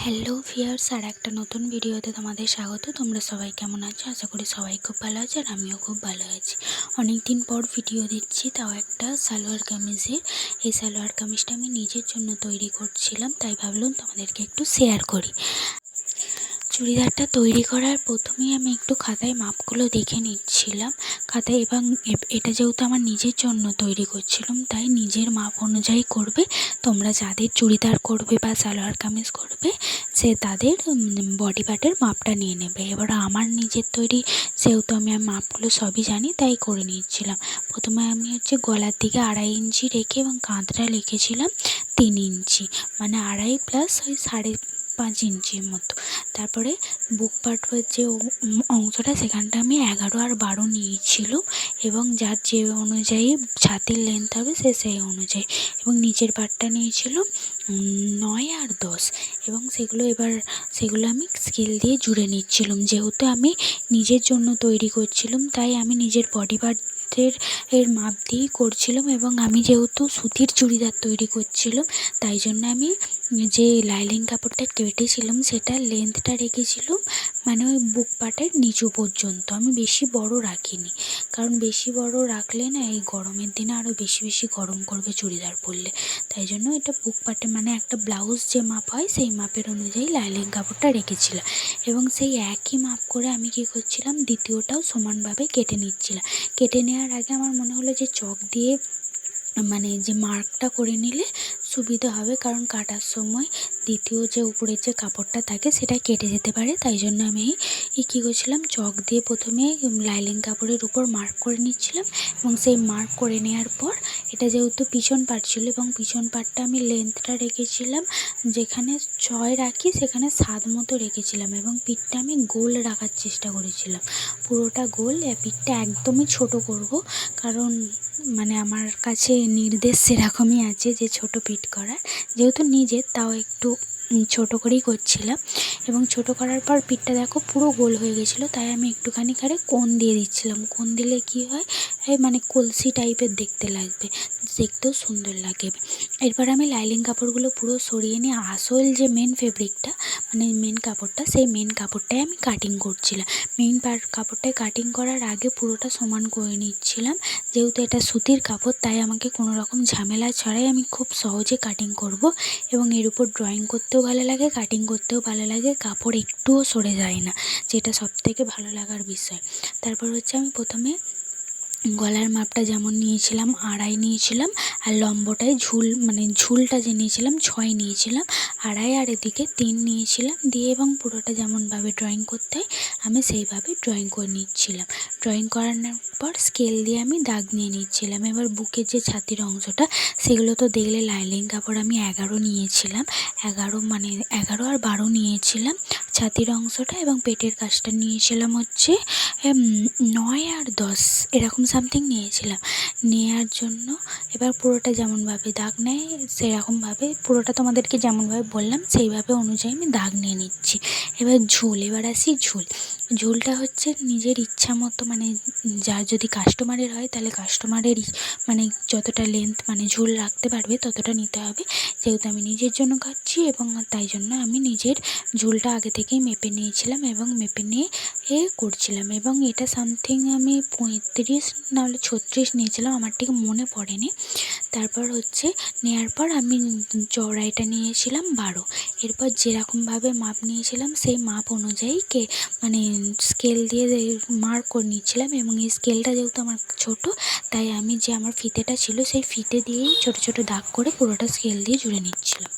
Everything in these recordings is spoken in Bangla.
হ্যালো ভিউয়ার্স, আর একটা নতুন ভিডিওতে তোমাদের স্বাগত। তোমরা সবাই কেমন আছো? আশা করি সবাই খুব ভালো আছে, আর আমিও খুব ভালো আছি। অনেক দিন পর ভিডিও দিচ্ছি, তাও একটা সালোয়ার কামিজের। এই সালোয়ার কামিজটা আমি নিজের জন্য তৈরি করছিলাম, তাই ভাবলাম তোমাদেরকে একটু শেয়ার করি। চুড়িদারটা তৈরি করার প্রথমেই আমি একটু খাতায় মাপগুলো দেখে নিচ্ছিলাম খাতায়, এবং এটা যেহেতু আমার নিজের জন্য তৈরি করছিলাম, তাই নিজের মাপ অনুযায়ী করবে। তোমরা যাদের চুড়িদার করবে বা সালোয়ার কামিজ করবে, সে তাদের বডি পার্টের মাপটা নিয়ে নেবে। এবার আমার নিজের তৈরি, যেহেতু আমি মাপগুলো সবই জানি, তাই করে নিচ্ছিলাম। প্রথমে আমি গলার দিকে 2.5 ইঞ্চি রেখে এবং কাঁধটা রেখেছিলাম 3 ইঞ্চি, মানে 2.5 প্লাস ওই 5.5 ইঞ্চির মতো। তারপরে বুক পার্টের যে অংশটা, সেখানটা আমি 11 আর 12 নিয়েছিলাম, এবং যার যে অনুযায়ী ছাতির লেন্থ হবে সেই অনুযায়ী, এবং নিচের পার্টটা নিয়েছিলাম 9 আর 10, এবং সেগুলো আমি স্কেল দিয়ে জুড়ে নিচ্ছিলাম। যেহেতু আমি নিজের জন্য তৈরি করছিলাম, তাই আমি নিজের বডি পার্টের মাপ দিয়েই করছিলাম, এবং আমি যেহেতু সুতির চুড়িদার তৈরি করছিলাম, তাই জন্য আমি যে লাইলিং কাপড়টা কেটেছিলাম সেটার লেন্থটা রেখেছিলাম মানে ওই বুক পার্টের নিচু পর্যন্ত। আমি বেশি বড় রাখিনি, কারণ বেশি বড় রাখলে না এই গরমের দিনে আরও বেশি গরম করবে চুড়িদার পরলে। তাই জন্য এটা বুক পার্টে, মানে একটা ব্লাউজ যে মাপ হয় সেই মাপের অনুযায়ী লাইলিং কাপড়টা রেখেছিলাম, এবং সেই একই মাপ করে আমি কী করছিলাম, দ্বিতীয়টাও সমানভাবে কেটে নিচ্ছিলাম। কেটে নেওয়ার আগে আমার মনে হলো যে চক দিয়ে মানে যে মার্কটা করে নিলে সুবিধা হবে, কারণ কাটার সময় দ্বিতীয় যে উপরের যে কাপড়টা থাকে সেটা কেটে যেতে পারে। তাই জন্য আমি কী করছিলাম, চক দিয়ে প্রথমে লাইলিং কাপড়ের উপর মার্ক করে নিচ্ছিলাম, এবং সেই মার্ক করে নেওয়ার পর এটা যেহেতু পিছন পার্ট ছিল, এবং পিছন পার্টটা আমি লেন্থটা রেখেছিলাম যেখানে 6 রাখি সেখানে 7 মতো রেখেছিলাম, এবং পিঠটা আমি গোল রাখার চেষ্টা করেছিলাম, পুরোটা গোল। পিঠটা একদমই ছোট করব, কারণ মানে আমার কাছে নির্দেশ সেরকমই আছে যে ছোট পিঠ করার, যেহেতু নিজের, তাও একটু ছোট করেই করছিলাম। এবং ছোট করার পর পিঠটা দেখো পুরো গোল হয়ে গেছিলো, তাই আমি একটুখানি কোণ দিয়ে দিচ্ছিলাম। কোণ দিলে কি হয়, মানে কলসি টাইপের দেখতে লাগবে, দেখতেও সুন্দর লাগে। এরপর আমি লাইলিং কাপড়গুলো পুরো সরিয়ে নিয়ে আসল যে মেন ফেব্রিকটা, মানে মেন কাপড়টা, সেই মেন কাপড়টাই আমি কাটিং করছিলাম। মেন কাপড়টায় কাটিং করার আগে পুরোটা সমান করে নিচ্ছিলাম। যেহেতু এটা সুতির কাপড়, তাই আমাকে কোনো রকম ঝামেলা ছাড়াই আমি খুব সহজে কাটিং করব, এবং এর উপর ড্রয়িং করতেও ভালো লাগে, কাটিং করতেও ভালো লাগে, কাপড় একটুও সরে যায় না, যেটা সবথেকে ভালো লাগার বিষয়। তারপর আমি প্রথমে গলার মাপটা যেমন নিয়েছিলাম 2.5 নিয়েছিলাম, আর লম্বটায় ঝুলটা যে নিয়েছিলাম 6 নিয়েছিলাম, 2.5 আর এদিকে 3 নিয়েছিলাম দিয়ে, এবং পুরোটা যেমনভাবে ড্রয়িং করতে হয় আমি সেইভাবে ড্রয়িং করে নিচ্ছিলাম। ড্রয়িং করানোর পর স্কেল দিয়ে আমি দাগ নিয়ে নিচ্ছিলাম। এবার বুকের যে ছাতির অংশটা, সেগুলো তো দেখলে লাইলিং কাপড় আমি 11 নিয়েছিলাম, 11 আর 12 নিয়েছিলাম ছাতির অংশটা, এবং পেটের কাজটা নিয়েছিলাম 9 আর 10 এরকম সামথিং নিয়েছিলাম। নেওয়ার জন্য এবার পুরোটা যেমনভাবে দাগ নেয় সেরকমভাবে পুরোটা তোমাদেরকে যেমনভাবে বললাম সেইভাবে অনুযায়ী আমি দাগ নিয়ে নিচ্ছি। এবার আসি ঝুলটা নিজের ইচ্ছা মতো, মানে যার যদি কাস্টমারের হয় তাহলে কাস্টমারের মানে যতটা লেন্থ মানে ঝুল রাখতে পারবে ততটা নিতে হবে। যেহেতু আমি নিজের জন্য কাটছি, এবং তাই জন্য আমি নিজের ঝুলটা আগে থেকেই মেপে নিয়েছিলাম, এবং মেপে নিয়ে করছিলাম। এবং এটা সামথিং আমি 35 নাহলে 36 নিয়েছিলাম, আমার ঠিক মনে পড়েনি। তারপর নেওয়ার পর আমি চওড়াইটা নিয়েছিলাম 12। এরপর যেরকমভাবে মাপ নিয়েছিলাম সেই মাপ অনুযায়ী মানে স্কেল দিয়ে মার্ক করে নিচ্ছিলাম, এবং এই স্কেলটা যেহেতু আমার ছোট, তাই আমি যে আমার ফিতেটা ছিল সেই ফিতে দিয়েই ছোট ছোট দাগ করে পুরোটা স্কেল দিয়ে জুড়ে নিচ্ছিলাম।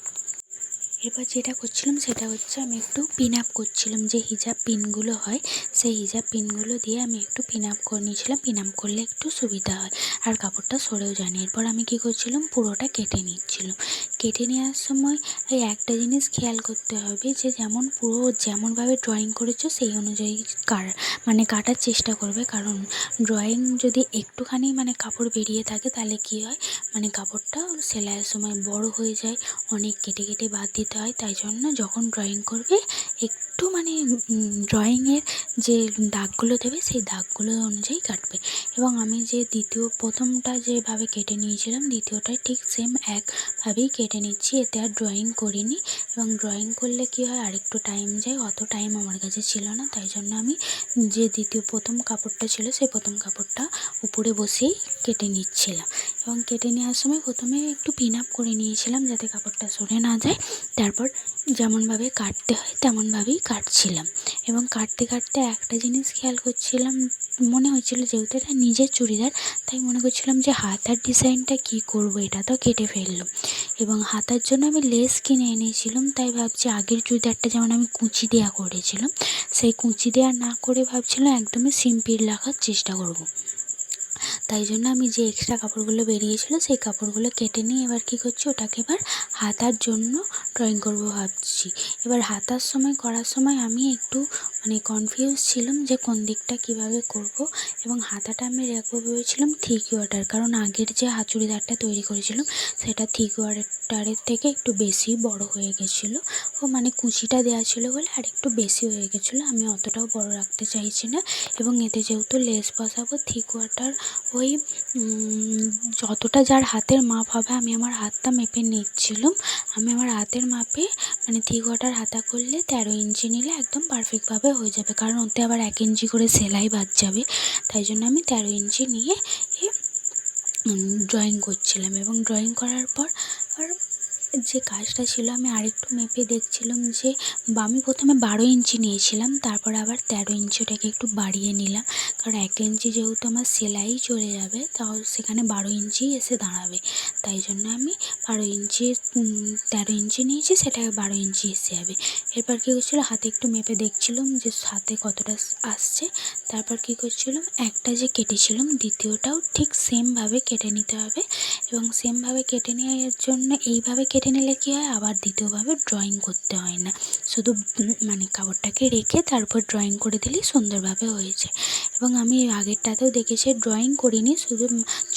এরপর যেটা করছিলাম সেটা আমি একটু পিন আপ করছিলাম, যে হিজাব পিনগুলো হয় সেই হিজাব পিনগুলো দিয়ে আমি একটু পিন আপ করে নিয়েছিলাম। পিন আপ করলে একটু সুবিধা হয় আর কাপড়টা সরেও যায়নি। এরপর আমি কী করছিলাম, পুরোটা কেটে নিচ্ছিলাম। কেটে নেওয়ার সময় এই একটা জিনিস খেয়াল করতে হবে, যে যেমনভাবে ড্রয়িং করেছো সেই অনুযায়ী কাটার চেষ্টা করবে, কারণ ড্রয়িং যদি একটুখানি কাপড় বেরিয়ে থাকে তাহলে কী হয়, কাপড়টা সেলাইয়ের সময় বড় হয়ে যায়, অনেক কেটে কেটে বাদ দিতে হয়। তাই জন্য যখন ড্রয়িং করবে একটু ড্রয়িংয়ের যে দাগগুলো দেবে সেই দাগগুলো অনুযায়ী কাটবে। এবং আমি যে প্রথমটা যেভাবে কেটে নিয়েছিলাম, দ্বিতীয়টা ঠিক সেম একভাবেই কেটে কেটে নিচ্ছি। এতে আর ড্রয়িং করিনি, এবং ড্রয়িং করলে কী হয় আরেকটু টাইম যায়, অত টাইম আমার কাছে ছিল না। তাই জন্য আমি যে প্রথম কাপড়টা ছিল সেই প্রথম কাপড়টা উপরে বসেই কেটে নিচ্ছিলাম। এবং কেটে নেওয়ার সময় প্রথমে একটু পিন আপ করে নিয়েছিলাম যাতে কাপড়টা সরে না যায়। তারপর যেমনভাবে কাটতে হয় তেমনভাবেই কাটছিলাম, এবং কাটতে কাটতে একটা জিনিস খেয়াল করছিলাম, মনে হচ্ছিল যেহেতু এটা নিজের চুড়িদার তাই মনে করছিলাম যে হাতার ডিজাইনটা কী করব, এটা তো কেটে ফেললাম। এবং হাতার জন্য আমি লেস কিনে এনেছিলাম, তাই ভাবছি আগের চুড়িদারটা যেমন আমি কুঁচি দেওয়া করেছিলাম সেই কুঁচি দেওয়া না করে ভাবছিলাম একদমই সিম্পল রাখার চেষ্টা করব। তাই জন্য আমি যে এক্সট্রা কাপড়গুলো বেরিয়েছিল সেই কাপড়গুলো কেটে নিয়ে এবার কী করছি, ওটাকে এবার হাতার জন্য ড্রয়িং করব ভাবছি। এবার হাতার সময় করার সময় আমি একটু কনফিউজ ছিলাম যে কোন দিকটা কিভাবে করব। এবং হাতাটা আমি রাখবো ভেবেছিলাম থ্রি কোয়ার্টার, কারণ আগের যে চুড়িদারটা তৈরি করেছিলাম সেটা থ্রি কোয়ার্টারের থেকে একটু বেশি বড় হয়ে গেছিলো, ও কুঁচিটা দেওয়া ছিল বলে আর একটু বেশি হয়ে গেছিলো। আমি অতটাও বড় রাখতে চাইছি না, এবং এতে যেহেতু লেস বসাবো থ্রি কোয়ার্টার ওই যতটা যার হাতের মাপ হবে, আমি আমার হাতটা মেপে নিচ্ছিলাম। আমি আমার হাতের মাপে থ্রি কোয়ার্টার হাতা করলে 13 ইঞ্চি নিলে একদম পারফেক্টভাবে হয়ে যাবে, কারণ ওতে আবার 1 ইঞ্চি করে সেলাই বাদ যাবে। তাই জন্য আমি 13 ইঞ্চি নিয়ে ড্রয়িং করছিলাম। এবং ড্রয়িং করার পর যে কাজটা ছিল আমি আরেকটু মেপে দেখছিলাম যে আমি প্রথমে 12 ইঞ্চি নিয়েছিলাম, তারপর আবার 13 ইঞ্চি ওটাকে একটু বাড়িয়ে নিলাম, কারণ 1 ইঞ্চি যেহেতু আমার সেলাই চলে যাবে তাও সেখানে 12 ইঞ্চি এসে দাঁড়াবে। তাই জন্য আমি 13 ইঞ্চি নিয়েছি, সেটাকে 12 ইঞ্চি এসে যাবে। এরপর কী করছিলাম, হাতে একটু মেপে দেখছিলাম যে হাতে কতটা আসছে। তারপর কী করছিলাম, একটা যে কেটেছিলাম দ্বিতীয়টাও ঠিক সেমভাবে কেটে নিতে হবে, এবং সেমভাবে কেটে নেওয়ার জন্য এইভাবে কেটে নিলে কী হয় আবার দ্বিতীয়ভাবে ড্রয়িং করতে হয় না, শুধু কাপড়টাকে রেখে তারপর ড্রয়িং করে দিলেই সুন্দরভাবে হয়েছে। এবং আমি আগেরটাতেও দেখেছি ড্রয়িং করিনি, শুধু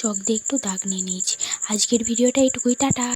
চক দিয়ে একটু দাগ নিয়ে নিয়েছি। আজকের ভিডিওটা এইটুকুই, টাটা।